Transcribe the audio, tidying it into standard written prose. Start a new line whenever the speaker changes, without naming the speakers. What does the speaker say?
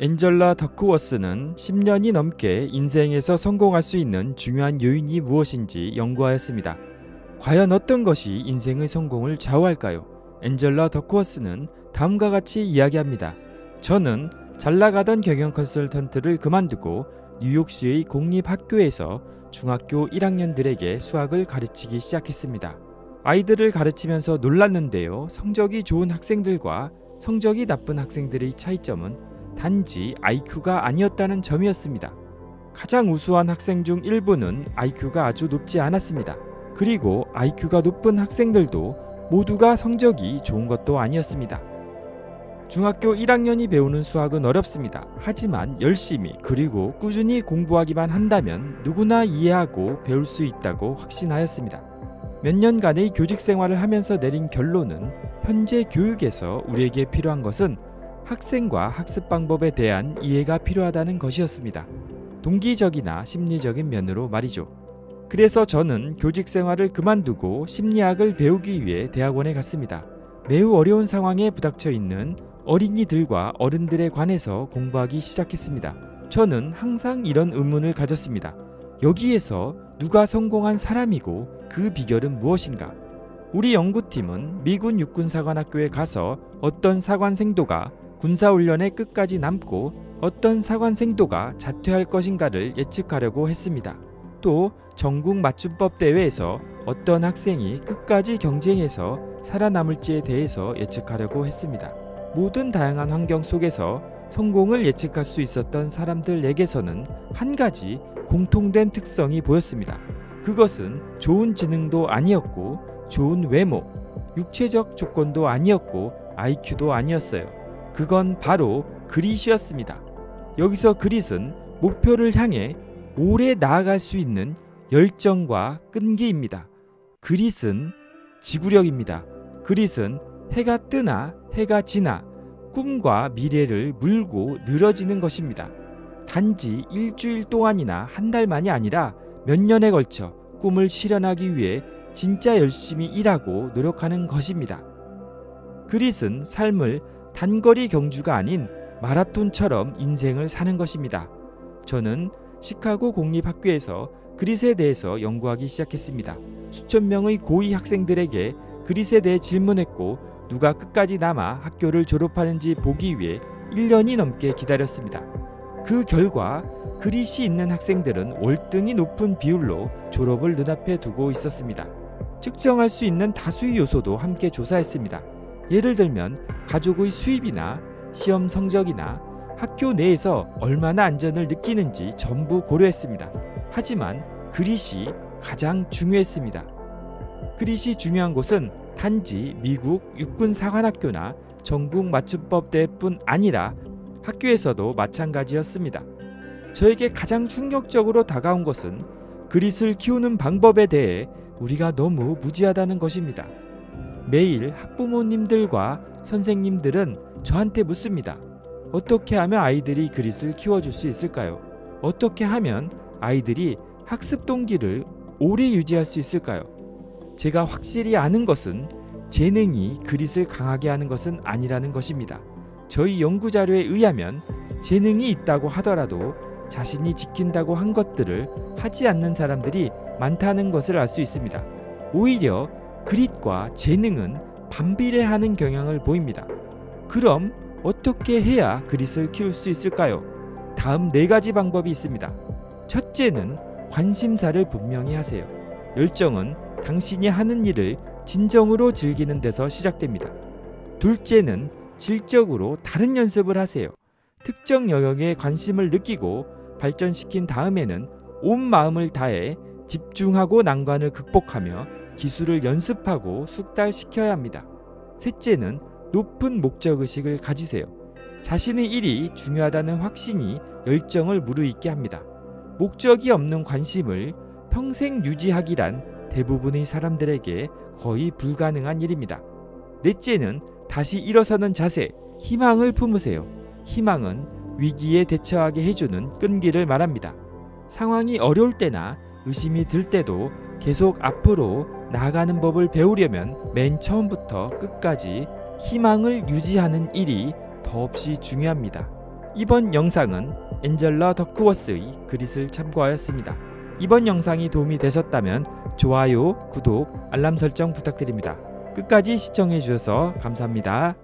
엔젤라 더크워스는 10년이 넘게 인생에서 성공할 수 있는 중요한 요인이 무엇인지 연구하였습니다. 과연 어떤 것이 인생의 성공을 좌우할까요? 엔젤라 더크워스는 다음과 같이 이야기합니다. 저는 잘나가던 경영 컨설턴트를 그만두고 뉴욕시의 공립학교에서 중학교 1학년들에게 수학을 가르치기 시작했습니다. 아이들을 가르치면서 놀랐는데요. 성적이 좋은 학생들과 성적이 나쁜 학생들의 차이점은 단지 IQ가 아니었다는 점이었습니다. 가장 우수한 학생 중 일부는 IQ가 아주 높지 않았습니다. 그리고 IQ가 높은 학생들도 모두가 성적이 좋은 것도 아니었습니다. 중학교 1학년이 배우는 수학은 어렵습니다. 하지만 열심히 그리고 꾸준히 공부하기만 한다면 누구나 이해하고 배울 수 있다고 확신하였습니다. 몇 년간의 교직 생활을 하면서 내린 결론은 현재 교육에서 우리에게 필요한 것은 학생과 학습 방법에 대한 이해가 필요하다는 것이었습니다. 동기적이나 심리적인 면으로 말이죠. 그래서 저는 교직 생활을 그만두고 심리학을 배우기 위해 대학원에 갔습니다. 매우 어려운 상황에 부닥쳐 있는 어린이들과 어른들에 관해서 공부하기 시작했습니다. 저는 항상 이런 의문을 가졌습니다. 여기에서 누가 성공한 사람이고 그 비결은 무엇인가? 우리 연구팀은 미군 육군사관학교에 가서 어떤 사관생도가 군사훈련의 끝까지 남고 어떤 사관생도가 자퇴할 것인가를 예측하려고 했습니다. 또 전국 맞춤법 대회에서 어떤 학생이 끝까지 경쟁해서 살아남을지에 대해서 예측하려고 했습니다. 모든 다양한 환경 속에서 성공을 예측할 수 있었던 사람들에게서는 한 가지 공통된 특성이 보였습니다. 그것은 좋은 지능도 아니었고 좋은 외모, 육체적 조건도 아니었고 IQ도 아니었어요. 그건 바로 그릿이었습니다. 여기서 그릿은 목표를 향해 오래 나아갈 수 있는 열정과 끈기입니다. 그릿은 지구력입니다. 그릿은 해가 뜨나 해가 지나 꿈과 미래를 물고 늘어지는 것입니다. 단지 일주일 동안이나 한 달만이 아니라 몇 년에 걸쳐 꿈을 실현하기 위해 진짜 열심히 일하고 노력하는 것입니다. 그릿은 삶을 단거리 경주가 아닌 마라톤처럼 인생을 사는 것입니다. 저는 시카고 공립학교에서 그릿에 대해서 연구하기 시작했습니다. 수천 명의 고위 학생들에게 그릿에 대해 질문했고 누가 끝까지 남아 학교를 졸업하는지 보기 위해 1년이 넘게 기다렸습니다. 그 결과 그릿이 있는 학생들은 월등히 높은 비율로 졸업을 눈앞에 두고 있었습니다. 측정할 수 있는 다수의 요소도 함께 조사했습니다. 예를 들면 가족의 수입이나 시험 성적이나 학교 내에서 얼마나 안전을 느끼는지 전부 고려했습니다. 하지만 그릿이 가장 중요했습니다. 그릿이 중요한 곳은 단지 미국 육군사관학교나 전국 맞춤법 대회뿐 아니라 학교에서도 마찬가지였습니다. 저에게 가장 충격적으로 다가온 것은 그릿을 키우는 방법에 대해 우리가 너무 무지하다는 것입니다. 매일 학부모님들과 선생님들은 저한테 묻습니다. 어떻게 하면 아이들이 그릿을 키워줄 수 있을까요? 어떻게 하면 아이들이 학습 동기를 오래 유지할 수 있을까요? 제가 확실히 아는 것은 재능이 그릿을 강하게 하는 것은 아니라는 것입니다. 저희 연구자료에 의하면 재능이 있다고 하더라도 자신이 지킨다고 한 것들을 하지 않는 사람들이 많다는 것을 알 수 있습니다. 오히려 그릿과 재능은 반비례하는 경향을 보입니다. 그럼 어떻게 해야 그릿을 키울 수 있을까요? 다음 4가지 방법이 있습니다. 첫째는 관심사를 분명히 하세요. 열정은 당신이 하는 일을 진정으로 즐기는 데서 시작됩니다. 둘째는 질적으로 다른 연습을 하세요. 특정 영역에 관심을 느끼고 발전시킨 다음에는 온 마음을 다해 집중하고 난관을 극복하며 기술을 연습하고 숙달시켜야 합니다. 셋째는 높은 목적의식을 가지세요. 자신의 일이 중요하다는 확신이 열정을 무르익게 합니다. 목적이 없는 관심을 평생 유지하기란 대부분의 사람들에게 거의 불가능한 일입니다. 넷째는 다시 일어서는 자세, 희망을 품으세요. 희망은 위기에 대처하게 해주는 끈기를 말합니다. 상황이 어려울 때나 의심이 들 때도 계속 앞으로 나아가는 법을 배우려면 맨 처음부터 끝까지 희망을 유지하는 일이 더없이 중요합니다. 이번 영상은 엔젤라 더크워스의 그릿을 참고하였습니다. 이번 영상이 도움이 되셨다면 좋아요, 구독, 알람 설정 부탁드립니다. 끝까지 시청해 주셔서 감사합니다.